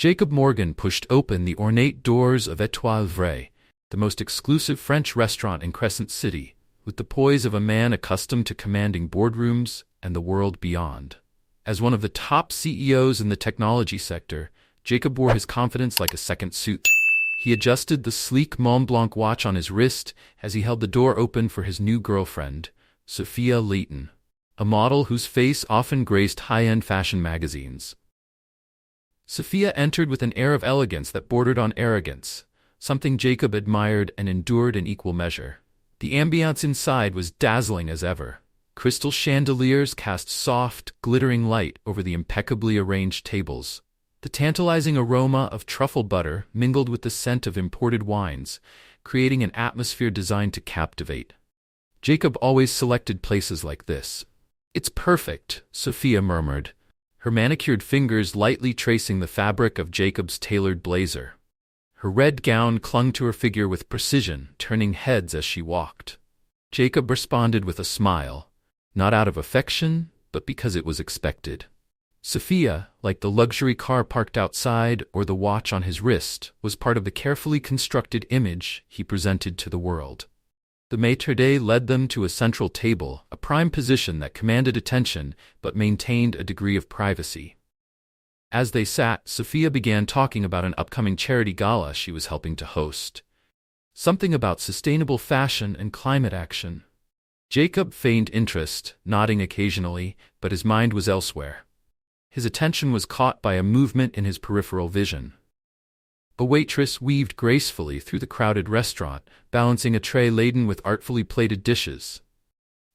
Jacob Morgan pushed open the ornate doors of Étoile Vraie, the most exclusive French restaurant in Crescent City, with the poise of a man accustomed to commanding boardrooms and the world beyond. As one of the top CEOs in the technology sector, Jacob wore his confidence like a second suit. He adjusted the sleek Montblanc watch on his wrist as he held the door open for his new girlfriend, Sophia Leighton, a model whose face often graced high-end fashion magazines. Sophia entered with an air of elegance that bordered on arrogance, something Jacob admired and endured in equal measure. The ambiance inside was dazzling as ever. Crystal chandeliers cast soft, glittering light over the impeccably arranged tables. The tantalizing aroma of truffle butter mingled with the scent of imported wines, creating an atmosphere designed to captivate. Jacob always selected places like this. "It's perfect," Sophia murmured, her manicured fingers lightly tracing the fabric of Jacob's tailored blazer. Her red gown clung to her figure with precision, turning heads as she walked. Jacob responded with a smile, not out of affection, but because it was expected. Sophia, like the luxury car parked outside or the watch on his wrist, was part of the carefully constructed image he presented to the world. The maître d' led them to a central table, a prime position that commanded attention but maintained a degree of privacy. As they sat, Sophia began talking about an upcoming charity gala she was helping to host. Something about sustainable fashion and climate action. Jacob feigned interest, nodding occasionally, but his mind was elsewhere. His attention was caught by a movement in his peripheral vision. A waitress weaved gracefully through the crowded restaurant, balancing a tray laden with artfully plated dishes.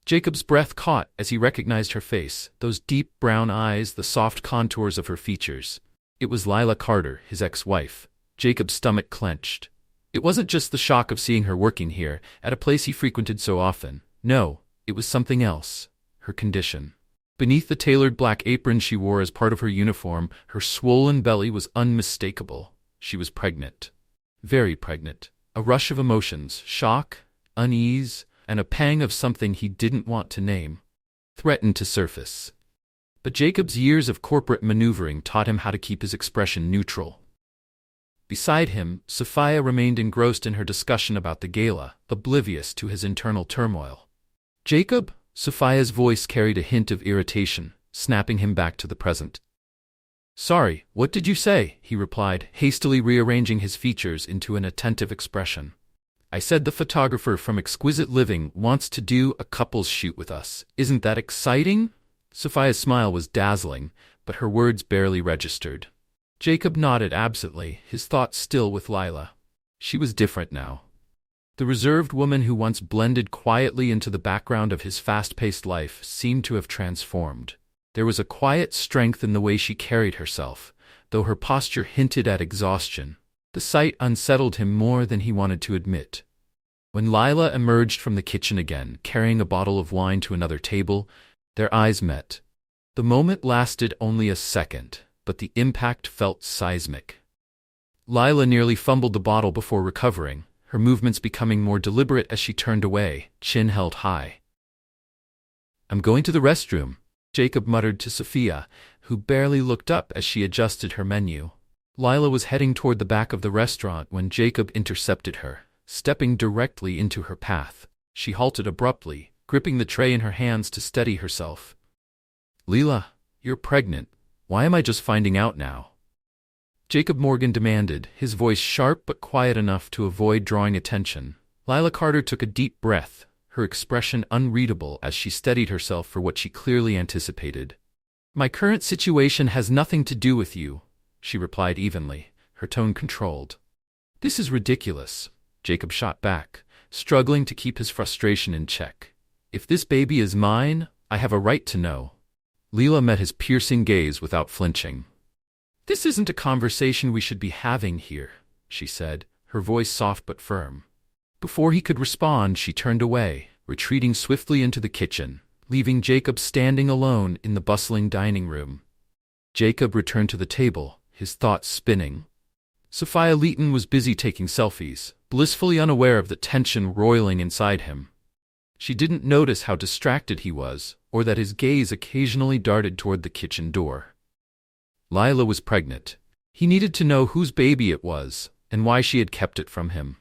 Jacob's breath caught as he recognized her face, those deep brown eyes, the soft contours of her features. It was Lila Carter, his ex-wife. Jacob's stomach clenched. It wasn't just the shock of seeing her working here, at a place he frequented so often. No, it was something else. Her condition. Beneath the tailored black apron she wore as part of her uniform, her swollen belly was unmistakable. She was pregnant. Very pregnant. A rush of emotions, shock, unease, and a pang of something he didn't want to name, threatened to surface. But Jacob's years of corporate maneuvering taught him how to keep his expression neutral. Beside him, Sophia remained engrossed in her discussion about the gala, oblivious to his internal turmoil. "Jacob?" Sophia's voice carried a hint of irritation, snapping him back to the present. "Sorry, what did you say?" he replied, hastily rearranging his features into an attentive expression. "I said the photographer from Exquisite Living wants to do a couples shoot with us. Isn't that exciting?" Sophia's smile was dazzling, but her words barely registered. Jacob nodded absently, his thoughts still with Lila. She was different now. The reserved woman who once blended quietly into the background of his fast-paced life seemed to have transformed. There was a quiet strength in the way she carried herself, though her posture hinted at exhaustion. The sight unsettled him more than he wanted to admit. When Lila emerged from the kitchen again, carrying a bottle of wine to another table, their eyes met. The moment lasted only a second, but the impact felt seismic. Lila nearly fumbled the bottle before recovering, her movements becoming more deliberate as she turned away, chin held high. "I'm going to the restroom," Jacob muttered to Sophia, who barely looked up as she adjusted her menu. Lila was heading toward the back of the restaurant when Jacob intercepted her, stepping directly into her path. She halted abruptly, gripping the tray in her hands to steady herself. "Lila, you're pregnant. Why am I just finding out now?" Jacob Morgan demanded, his voice sharp but quiet enough to avoid drawing attention. Lila Carter took a deep breath, her expression unreadable as she steadied herself for what she clearly anticipated. "My current situation has nothing to do with you," she replied evenly, her tone controlled. "This is ridiculous," Jacob shot back, struggling to keep his frustration in check. "If this baby is mine, I have a right to know." Lila met his piercing gaze without flinching. "This isn't a conversation we should be having here," she said, her voice soft but firm. Before he could respond, she turned away, retreating swiftly into the kitchen, leaving Jacob standing alone in the bustling dining room. Jacob returned to the table, his thoughts spinning. Sophia Leighton was busy taking selfies, blissfully unaware of the tension roiling inside him. She didn't notice how distracted he was, or that his gaze occasionally darted toward the kitchen door. Lila was pregnant. He needed to know whose baby it was, and why she had kept it from him.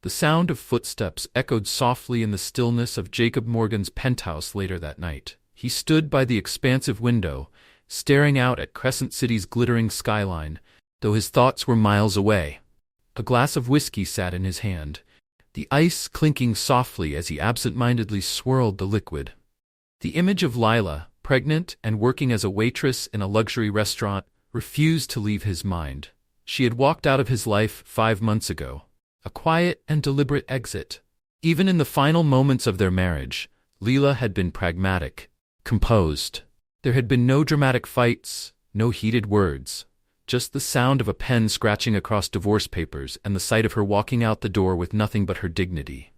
The sound of footsteps echoed softly in the stillness of Jacob Morgan's penthouse later that night. He stood by the expansive window, staring out at Crescent City's glittering skyline, though his thoughts were miles away. A glass of whiskey sat in his hand, the ice clinking softly as he absent-mindedly swirled the liquid. The image of Lila, pregnant and working as a waitress in a luxury restaurant, refused to leave his mind. She had walked out of his life 5 months ago, a quiet and deliberate exit. Even in the final moments of their marriage, Lila had been pragmatic, composed. There had been no dramatic fights, no heated words, just the sound of a pen scratching across divorce papers and the sight of her walking out the door with nothing but her dignity.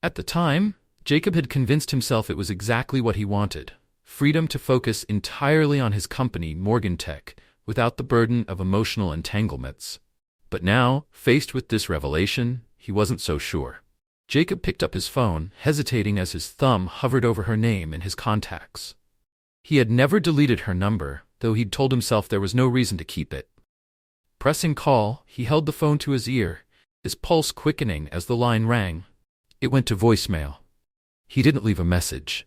At the time, Jacob had convinced himself it was exactly what he wanted: freedom to focus entirely on his company, Morgan Tech, without the burden of emotional entanglements. But now, faced with this revelation, he wasn't so sure. Jacob picked up his phone, hesitating as his thumb hovered over her name in his contacts. He had never deleted her number, though he'd told himself there was no reason to keep it. Pressing call, he held the phone to his ear, his pulse quickening as the line rang. It went to voicemail. He didn't leave a message.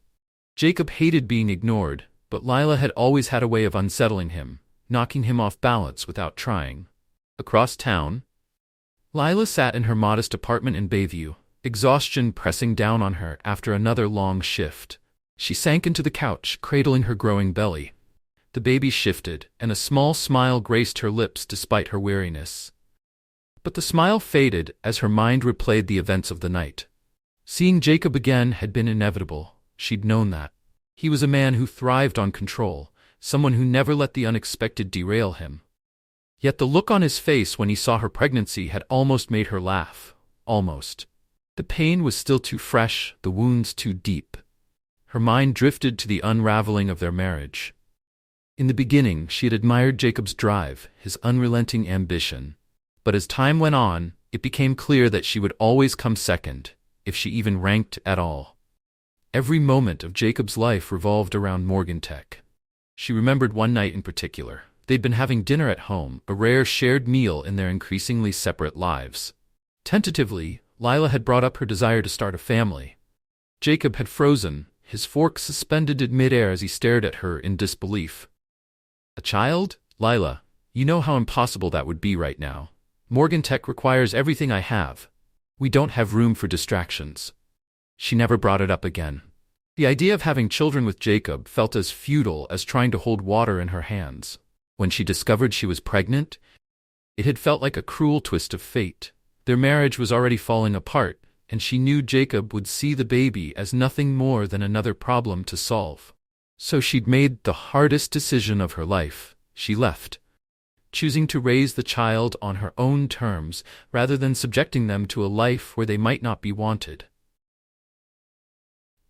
Jacob hated being ignored, but Lila had always had a way of unsettling him, knocking him off balance without trying. Across town, Lila sat in her modest apartment in Bayview, exhaustion pressing down on her after another long shift. She sank into the couch, cradling her growing belly. The baby shifted, and a small smile graced her lips despite her weariness. But the smile faded as her mind replayed the events of the night. Seeing Jacob again had been inevitable. She'd known that. He was a man who thrived on control, someone who never let the unexpected derail him. Yet the look on his face when he saw her pregnancy had almost made her laugh. Almost. The pain was still too fresh, the wounds too deep. Her mind drifted to the unraveling of their marriage. In the beginning, she had admired Jacob's drive, his unrelenting ambition. But as time went on, it became clear that she would always come second, if she even ranked at all. Every moment of Jacob's life revolved around Morgan Tech. She remembered one night in particular. They'd been having dinner at home, a rare shared meal in their increasingly separate lives. Tentatively, Lila had brought up her desire to start a family. Jacob had frozen, his fork suspended in midair as he stared at her in disbelief. A child? Lila, you know how impossible that would be right now. Morgan Tech requires everything I have. We don't have room for distractions. She never brought it up again. The idea of having children with Jacob felt as futile as trying to hold water in her hands. When she discovered she was pregnant, it had felt like a cruel twist of fate. Their marriage was already falling apart, and she knew Jacob would see the baby as nothing more than another problem to solve. So she'd made the hardest decision of her life. She left, choosing to raise the child on her own terms rather than subjecting them to a life where they might not be wanted.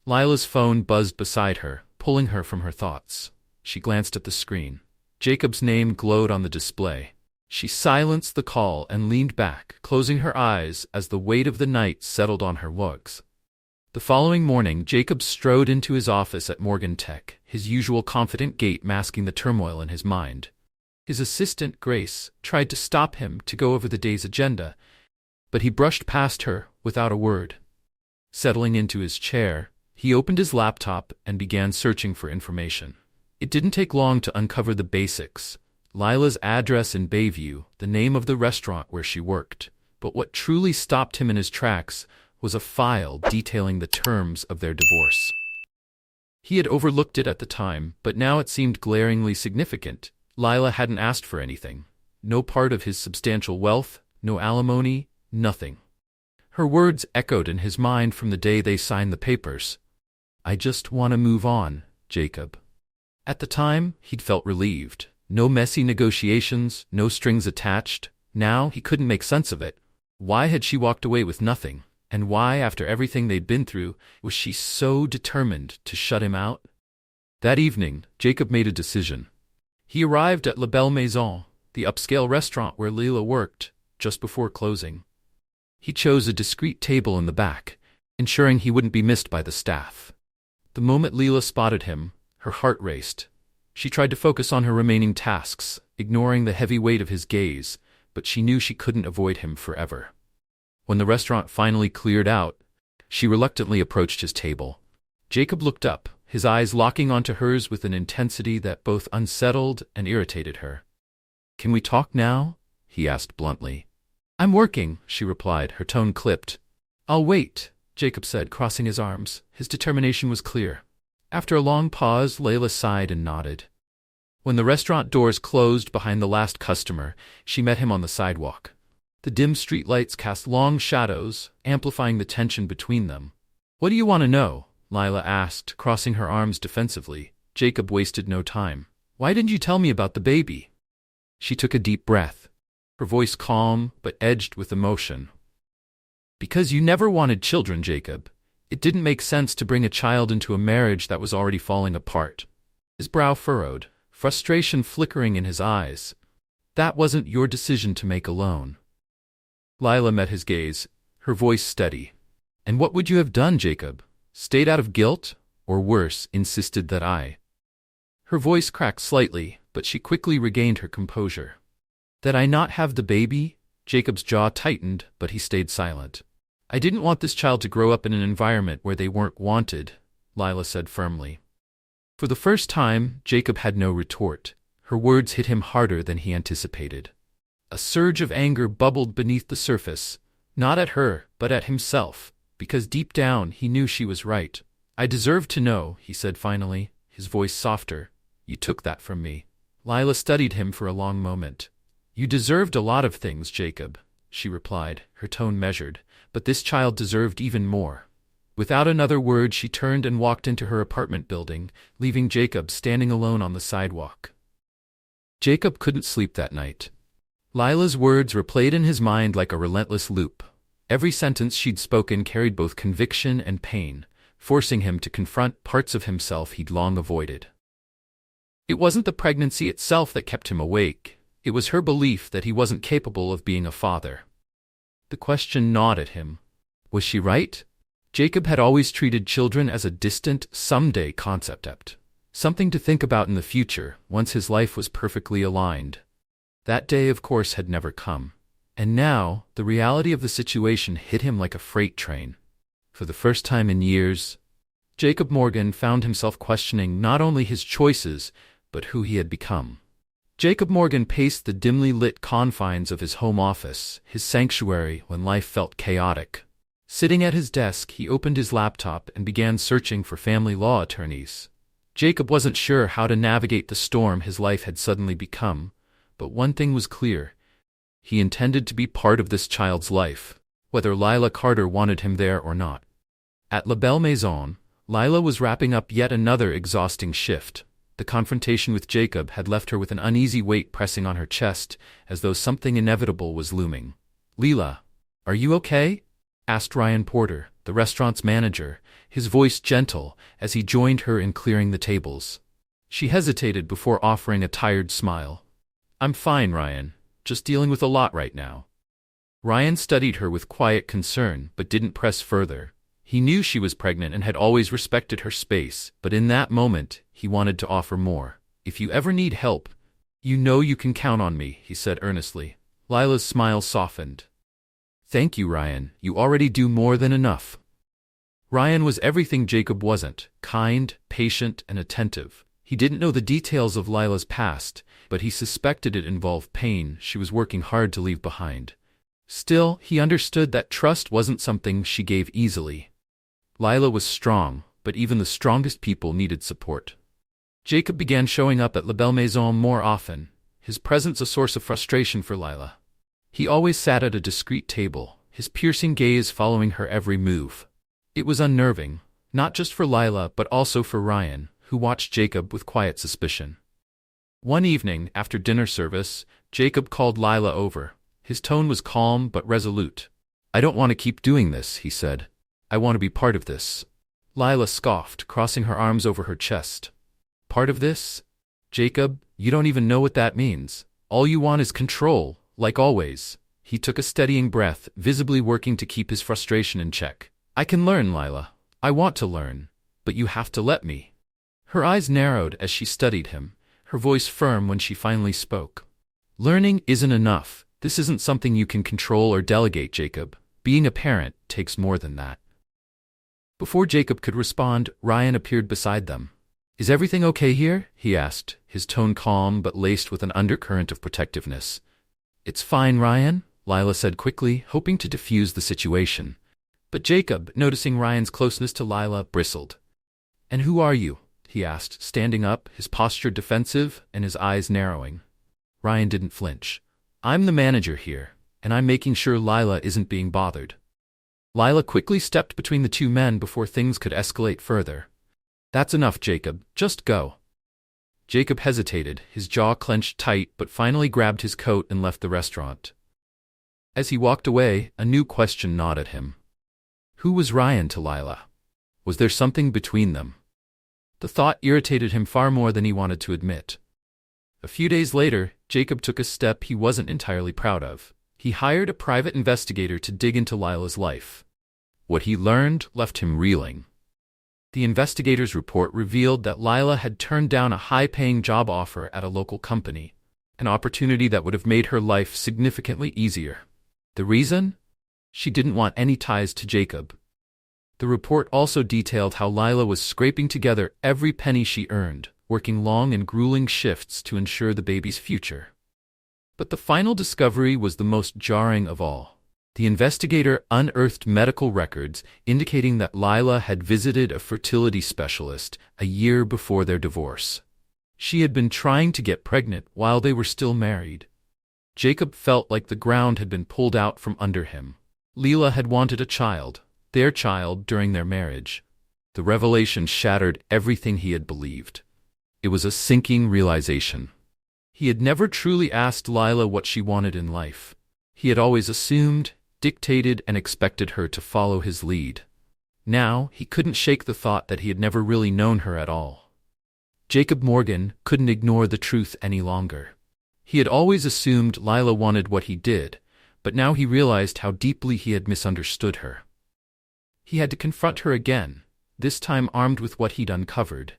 Lila's phone buzzed beside her, pulling her from her thoughts. She glanced at the screen. Jacob's name glowed on the display. She silenced the call and leaned back, closing her eyes as the weight of the night settled on her lugs. The following morning, Jacob strode into his office at Morgan Tech, his usual confident gait masking the turmoil in his mind. His assistant, Grace, tried to stop him to go over the day's agenda, but he brushed past her without a word. Settling into his chair, he opened his laptop and began searching for information. It didn't take long to uncover the basics: Lila's address in Bayview, the name of the restaurant where she worked. But what truly stopped him in his tracks was a file detailing the terms of their divorce. He had overlooked it at the time, but now it seemed glaringly significant. Lila hadn't asked for anything. No part of his substantial wealth, no alimony, nothing. Her words echoed in his mind from the day they signed the papers. "I just want to move on, Jacob." At the time, he'd felt relieved. No messy negotiations, no strings attached. Now he couldn't make sense of it. Why had she walked away with nothing? And why, after everything they'd been through, was she so determined to shut him out? That evening, Jacob made a decision. He arrived at La Belle Maison, the upscale restaurant where Lila worked, just before closing. He chose a discreet table in the back, ensuring he wouldn't be missed by the staff. The moment Lila spotted him, her heart raced. She tried to focus on her remaining tasks, ignoring the heavy weight of his gaze, but she knew she couldn't avoid him forever. When the restaurant finally cleared out, she reluctantly approached his table. Jacob looked up, his eyes locking onto hers with an intensity that both unsettled and irritated her. "Can we talk now?" he asked bluntly. "I'm working," she replied, her tone clipped. "I'll wait," Jacob said, crossing his arms. His determination was clear. After a long pause, Layla sighed and nodded. When the restaurant doors closed behind the last customer, she met him on the sidewalk. The dim streetlights cast long shadows, amplifying the tension between them. "What do you want to know?" Layla asked, crossing her arms defensively. Jacob wasted no time. "Why didn't you tell me about the baby?" She took a deep breath, her voice calm but edged with emotion. "Because you never wanted children, Jacob. It didn't make sense to bring a child into a marriage that was already falling apart." His brow furrowed, frustration flickering in his eyes. "That wasn't your decision to make alone." Layla met his gaze, her voice steady. "And what would you have done, Jacob? Stayed out of guilt? Or worse, insisted that I—" Her voice cracked slightly, but she quickly regained her composure. "That I not have the baby?" Jacob's jaw tightened, but he stayed silent. "I didn't want this child to grow up in an environment where they weren't wanted," Layla said firmly. For the first time, Jacob had no retort. Her words hit him harder than he anticipated. A surge of anger bubbled beneath the surface, not at her, but at himself, because deep down he knew she was right. "I deserve to know," he said finally, his voice softer. "You took that from me." Layla studied him for a long moment. "You deserved a lot of things, Jacob," she replied, her tone measured, "but this child deserved even more." Without another word, she turned and walked into her apartment building, leaving Jacob standing alone on the sidewalk. Jacob couldn't sleep that night. Layla's words replayed in his mind like a relentless loop. Every sentence she'd spoken carried both conviction and pain, forcing him to confront parts of himself he'd long avoided. It wasn't the pregnancy itself that kept him awake. It was her belief that he wasn't capable of being a father. The question gnawed at him. Was she right? Jacob had always treated children as a distant, someday concept, something to think about in the future, once his life was perfectly aligned. That day, of course, had never come. And now, the reality of the situation hit him like a freight train. For the first time in years, Jacob Morgan found himself questioning not only his choices, but who he had become. Jacob Morgan paced the dimly lit confines of his home office, his sanctuary when life felt chaotic. Sitting at his desk, he opened his laptop and began searching for family law attorneys. Jacob wasn't sure how to navigate the storm his life had suddenly become, but one thing was clear. He intended to be part of this child's life, whether Layla Carter wanted him there or not. At La Belle Maison, Layla was wrapping up yet another exhausting shift. The confrontation with Jacob had left her with an uneasy weight pressing on her chest, as though something inevitable was looming. "Leela, are you okay?" asked Ryan Porter, the restaurant's manager, his voice gentle as he joined her in clearing the tables. She hesitated before offering a tired smile. "I'm fine, Ryan. Just dealing with a lot right now." Ryan studied her with quiet concern but didn't press further. He knew she was pregnant and had always respected her space, but in that moment, he wanted to offer more. "If you ever need help, you know you can count on me," he said earnestly. Layla's smile softened. "Thank you, Ryan. You already do more than enough." Ryan was everything Jacob wasn't: kind, patient, and attentive. He didn't know the details of Layla's past, but he suspected it involved pain she was working hard to leave behind. Still, he understood that trust wasn't something she gave easily. Layla was strong, but even the strongest people needed support. Jacob began showing up at La Belle Maison more often, his presence a source of frustration for Layla. He always sat at a discreet table, his piercing gaze following her every move. It was unnerving, not just for Layla but also for Ryan, who watched Jacob with quiet suspicion. One evening, after dinner service, Jacob called Layla over. His tone was calm but resolute. "I don't want to keep doing this," he said. "I want to be part of this." Layla scoffed, crossing her arms over her chest. "Part of this? Jacob, you don't even know what that means. All you want is control, like always." He took a steadying breath, visibly working to keep his frustration in check. "I can learn, Layla. I want to learn. But you have to let me." Her eyes narrowed as she studied him, her voice firm when she finally spoke. Learning isn't enough. This isn't something you can control or delegate, Jacob. Being a parent takes more than that. Before Jacob could respond, Ryan appeared beside them. Is everything okay here? He asked, his tone calm but laced with an undercurrent of protectiveness. It's fine, Ryan, Lila said quickly, hoping to diffuse the situation. But Jacob, noticing Ryan's closeness to Lila, bristled. And who are you? He asked, standing up, his posture defensive and his eyes narrowing. Ryan didn't flinch. I'm the manager here, and I'm making sure Lila isn't being bothered. Lila quickly stepped between the two men before things could escalate further. That's enough, Jacob. Just go. Jacob hesitated, his jaw clenched tight, but finally grabbed his coat and left the restaurant. As he walked away, a new question gnawed at him. Who was Ryan to Lila? Was there something between them? The thought irritated him far more than he wanted to admit. A few days later, Jacob took a step he wasn't entirely proud of. He hired a private investigator to dig into Lila's life. What he learned left him reeling. The investigator's report revealed that Lila had turned down a high-paying job offer at a local company, an opportunity that would have made her life significantly easier. The reason? She didn't want any ties to Jacob. The report also detailed how Lila was scraping together every penny she earned, working long and grueling shifts to ensure the baby's future. But the final discovery was the most jarring of all. The investigator unearthed medical records indicating that Lila had visited a fertility specialist a year before their divorce. She had been trying to get pregnant while they were still married. Jacob felt like the ground had been pulled out from under him. Lila had wanted a child, their child, during their marriage. The revelation shattered everything he had believed. It was a sinking realization. He had never truly asked Lila what she wanted in life. He had always assumed, dictated, and expected her to follow his lead. Now, he couldn't shake the thought that he had never really known her at all. Jacob Morgan couldn't ignore the truth any longer. He had always assumed Lila wanted what he did, but now he realized how deeply he had misunderstood her. He had to confront her again, this time armed with what he'd uncovered.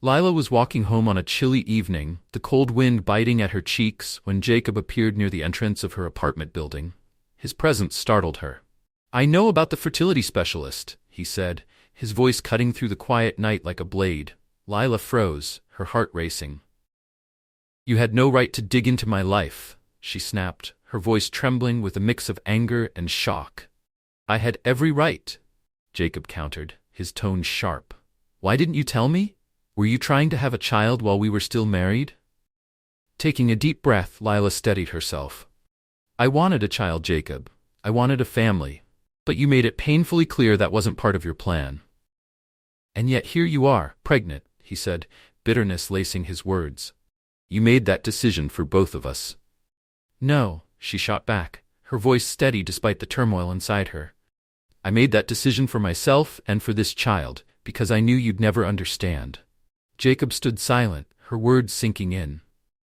Lila was walking home on a chilly evening, the cold wind biting at her cheeks, when Jacob appeared near the entrance of her apartment building. His presence startled her. I know about the fertility specialist, he said, his voice cutting through the quiet night like a blade. Lila froze, her heart racing. You had no right to dig into my life, she snapped, her voice trembling with a mix of anger and shock. I had every right, Jacob countered, his tone sharp. Why didn't you tell me? Were you trying to have a child while we were still married? Taking a deep breath, Lila steadied herself. I wanted a child, Jacob. I wanted a family. But you made it painfully clear that wasn't part of your plan. And yet here you are, pregnant, he said, bitterness lacing his words. You made that decision for both of us. No, she shot back, her voice steady despite the turmoil inside her. I made that decision for myself and for this child, because I knew you'd never understand. Jacob stood silent, her words sinking in.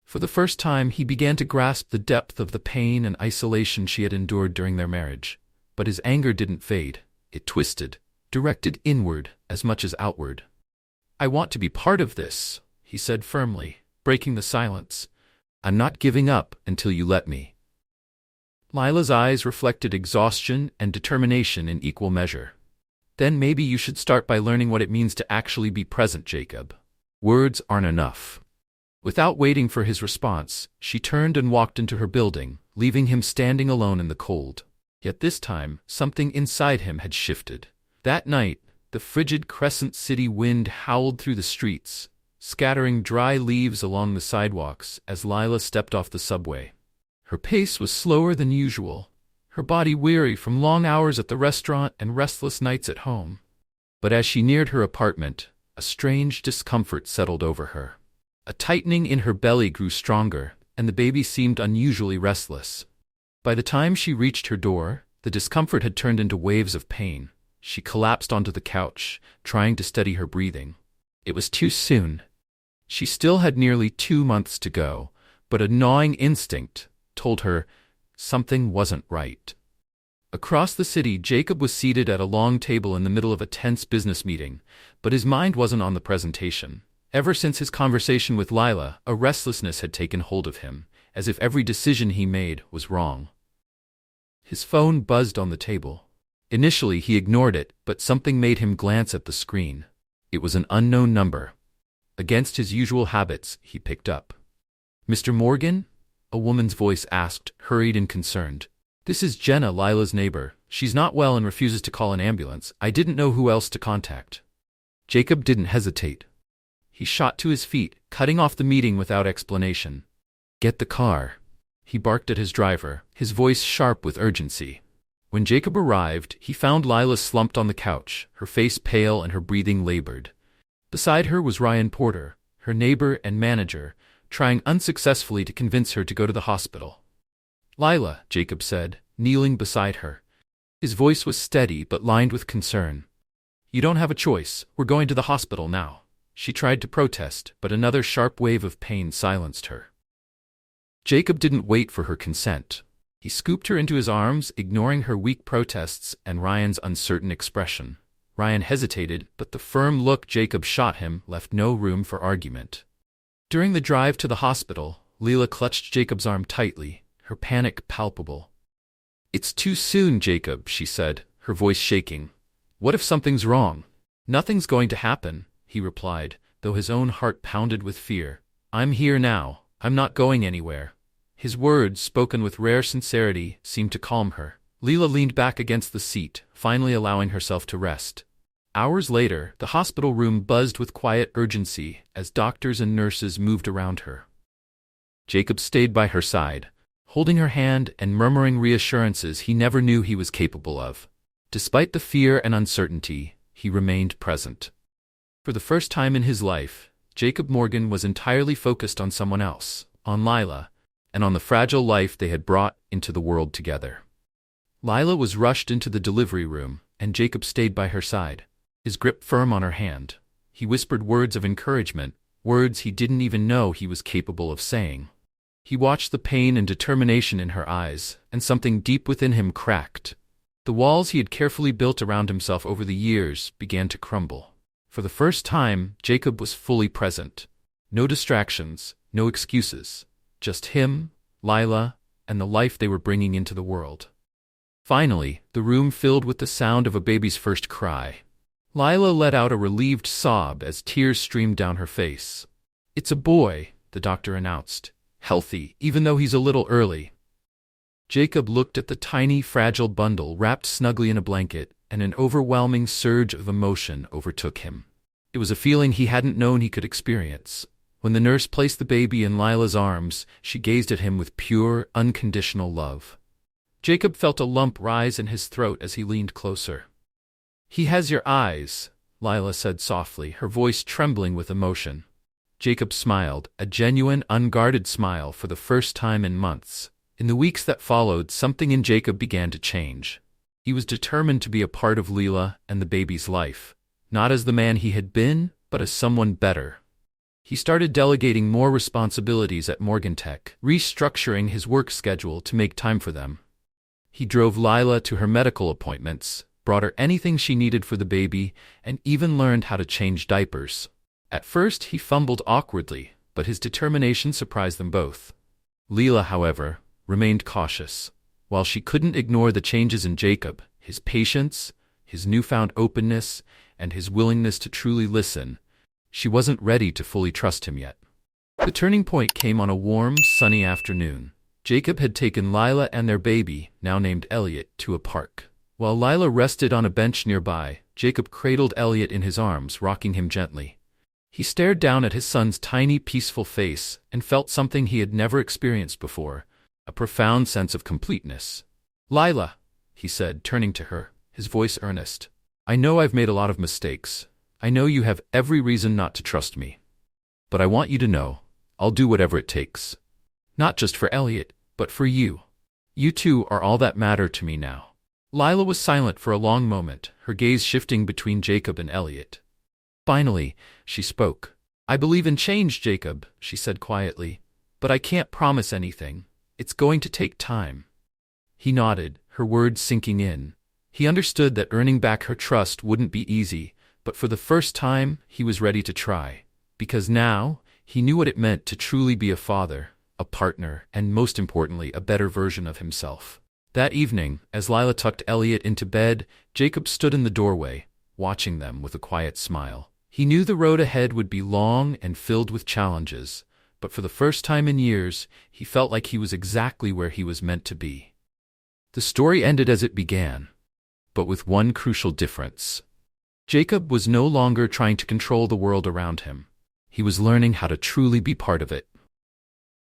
For the first time, he began to grasp the depth of the pain and isolation she had endured during their marriage. But his anger didn't fade. It twisted, directed inward as much as outward. I want to be part of this, he said firmly, breaking the silence. I'm not giving up until you let me. Lila's eyes reflected exhaustion and determination in equal measure. Then maybe you should start by learning what it means to actually be present, Jacob. Words aren't enough. Without waiting for his response, she turned and walked into her building, leaving him standing alone in the cold. Yet this time, something inside him had shifted. That night, the frigid Crescent City wind howled through the streets, scattering dry leaves along the sidewalks as Lila stepped off the subway. Her pace was slower than usual, her body weary from long hours at the restaurant and restless nights at home. But as she neared her apartment, a strange discomfort settled over her. A tightening in her belly grew stronger, and the baby seemed unusually restless. By the time she reached her door, the discomfort had turned into waves of pain. She collapsed onto the couch, trying to steady her breathing. It was too soon. She still had nearly 2 months to go, but a gnawing instinct told her something wasn't right. Across the city, Jacob was seated at a long table in the middle of a tense business meeting, but his mind wasn't on the presentation. Ever since his conversation with Lila, a restlessness had taken hold of him, as if every decision he made was wrong. His phone buzzed on the table. Initially he ignored it, but something made him glance at the screen. It was an unknown number. Against his usual habits, he picked up. "Mr. Morgan?" a woman's voice asked, hurried and concerned. "This is Jenna, Lila's neighbor. She's not well and refuses to call an ambulance. I didn't know who else to contact." Jacob didn't hesitate. He shot to his feet, cutting off the meeting without explanation. "Get the car," he barked at his driver, his voice sharp with urgency. When Jacob arrived, he found Lila slumped on the couch, her face pale and her breathing labored. Beside her was Ryan Porter, her neighbor and manager, trying unsuccessfully to convince her to go to the hospital. "Lila," Jacob said, kneeling beside her. His voice was steady but lined with concern. "You don't have a choice. We're going to the hospital now." She tried to protest, but another sharp wave of pain silenced her. Jacob didn't wait for her consent. He scooped her into his arms, ignoring her weak protests and Ryan's uncertain expression. Ryan hesitated, but the firm look Jacob shot him left no room for argument. During the drive to the hospital, Lila clutched Jacob's arm tightly, her panic palpable. "It's too soon, Jacob," she said, her voice shaking. "What if something's wrong?" "Nothing's going to happen," he replied, though his own heart pounded with fear. "I'm here now. I'm not going anywhere." His words, spoken with rare sincerity, seemed to calm her. Lila leaned back against the seat, finally allowing herself to rest. Hours later, the hospital room buzzed with quiet urgency as doctors and nurses moved around her. Jacob stayed by her side, holding her hand and murmuring reassurances he never knew he was capable of. Despite the fear and uncertainty, he remained present. For the first time in his life, Jacob Morgan was entirely focused on someone else, on Lila, and on the fragile life they had brought into the world together. Lila was rushed into the delivery room, and Jacob stayed by her side, his grip firm on her hand. He whispered words of encouragement, words he didn't even know he was capable of saying. He watched the pain and determination in her eyes, and something deep within him cracked. The walls he had carefully built around himself over the years began to crumble. For the first time, Jacob was fully present. No distractions, no excuses. Just him, Lila, and the life they were bringing into the world. Finally, the room filled with the sound of a baby's first cry. Lila let out a relieved sob as tears streamed down her face. "It's a boy," the doctor announced. "Healthy, even though he's a little early." Jacob looked at the tiny, fragile bundle wrapped snugly in a blanket, and an overwhelming surge of emotion overtook him. It was a feeling he hadn't known he could experience. When the nurse placed the baby in Lila's arms, she gazed at him with pure, unconditional love. Jacob felt a lump rise in his throat as he leaned closer. "He has your eyes," Lila said softly, her voice trembling with emotion. Jacob smiled, a genuine, unguarded smile for the first time in months. In the weeks that followed, something in Jacob began to change. He was determined to be a part of Lila and the baby's life, not as the man he had been, but as someone better. He started delegating more responsibilities at Morgantech, restructuring his work schedule to make time for them. He drove Lila to her medical appointments, brought her anything she needed for the baby, and even learned how to change diapers. At first he fumbled awkwardly, but his determination surprised them both. Lila, however, remained cautious. While she couldn't ignore the changes in Jacob, his patience, his newfound openness, and his willingness to truly listen, she wasn't ready to fully trust him yet. The turning point came on a warm, sunny afternoon. Jacob had taken Lila and their baby, now named Elliot, to a park. While Lila rested on a bench nearby, Jacob cradled Elliot in his arms, rocking him gently. He stared down at his son's tiny, peaceful face and felt something he had never experienced before, a profound sense of completeness. "Lila," he said, turning to her, his voice earnest, "I know I've made a lot of mistakes. I know you have every reason not to trust me. But I want you to know, I'll do whatever it takes. Not just for Elliot, but for you. You two are all that matter to me now." Lila was silent for a long moment, her gaze shifting between Jacob and Elliot. Finally, she spoke. "I believe in change, Jacob," she said quietly, "but I can't promise anything. It's going to take time." He nodded, her words sinking in. He understood that earning back her trust wouldn't be easy, but for the first time, he was ready to try. because now he knew what it meant to truly be a father, a partner, and most importantly, a better version of himself. That evening, as Lila tucked Elliot into bed, Jacob stood in the doorway, watching them with a quiet smile. He knew the road ahead would be long and filled with challenges, but for the first time in years, he felt like he was exactly where he was meant to be. The story ended as it began, but with one crucial difference. Jacob was no longer trying to control the world around him. He was learning how to truly be part of it.